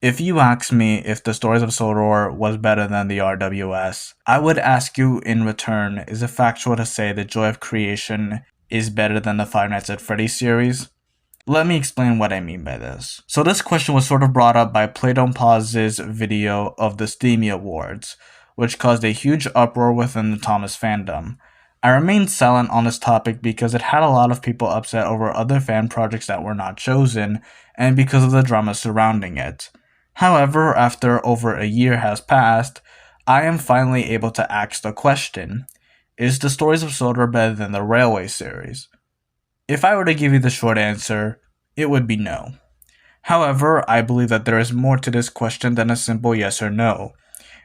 If you ask me if the stories of Sodor was better than the RWS, I would ask you in return, is it factual to say the Joy of Creation is better than the Five Nights at Freddy's series? Let me explain what I mean by this. So this question was sort of brought up by Play Don't Pause's video of the Steamy Awards, which caused a huge uproar within the Thomas fandom. I remained silent on this topic because it had a lot of people upset over other fan projects that were not chosen, and because of the drama surrounding it. However, after over a year has passed, I am finally able to ask the question, is the Stories of Sodor better than the Railway series? If I were to give you the short answer, it would be no. However, I believe that there is more to this question than a simple yes or no.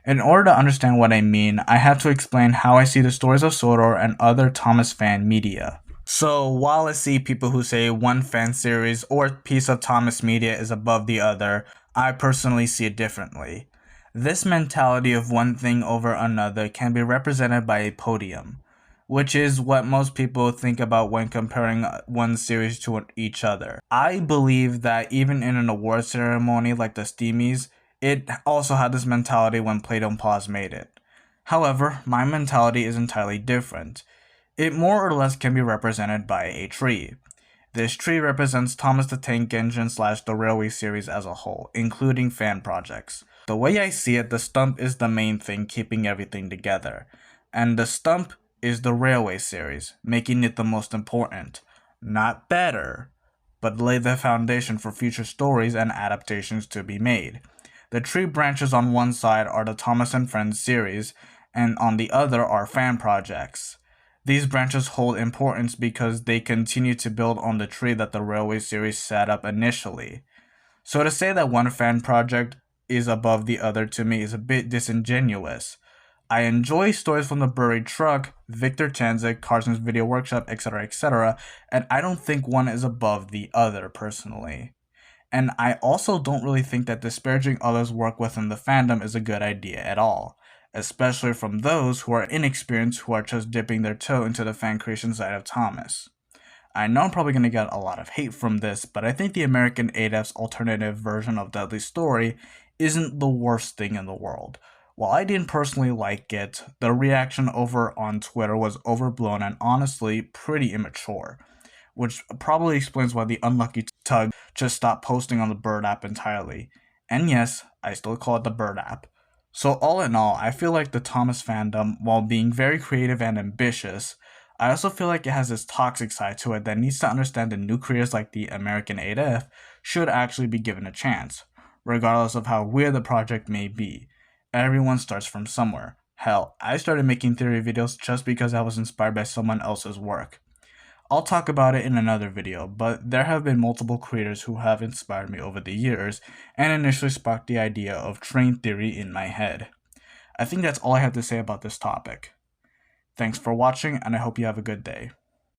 In order to understand what I mean, I have to explain how I see the Stories of Sodor and other Thomas fan media. So, while I see people who say one fan series or piece of Thomas media is above the other, I personally see it differently. This mentality of one thing over another can be represented by a podium, which is what most people think about when comparing one series to each other. I believe that even in an award ceremony like the Steamies, it also had this mentality when Play Don't Pause made it. However, my mentality is entirely different. It more or less can be represented by a tree. This tree represents Thomas the Tank Engine / the Railway series as a whole, including fan projects. The way I see it, the stump is the main thing keeping everything together, and the stump is the Railway series, making it the most important. Not better, but lay the foundation for future stories and adaptations to be made. The tree branches on one side are the Thomas and Friends series, and on the other are fan projects. These branches hold importance because they continue to build on the tree that the Railway series set up initially. So to say that one fan project is above the other to me is a bit disingenuous. I enjoy Stories from the Buried Truck, Victor Tanzik, Carson's Video Workshop, etc., and I don't think one is above the other personally. And I also don't really think that disparaging others' work within the fandom is a good idea at all, especially from those who are inexperienced who are just dipping their toe into the fan creation side of Thomas. I know I'm probably going to get a lot of hate from this, but I think the American ADEF's alternative version of Dudley's story isn't the worst thing in the world. While I didn't personally like it, the reaction over on Twitter was overblown and honestly pretty immature, which probably explains why the unlucky Tug just stopped posting on the Bird app entirely. And yes, I still call it the Bird app. So all in all, I feel like the Thomas fandom, while being very creative and ambitious, I also feel like it has this toxic side to it that needs to understand that new creators like the American ADF should actually be given a chance, regardless of how weird the project may be. Everyone starts from somewhere. Hell, I started making theory videos just because I was inspired by someone else's work. I'll talk about it in another video, but there have been multiple creators who have inspired me over the years and initially sparked the idea of train theory in my head. I think that's all I have to say about this topic. Thanks for watching, and I hope you have a good day.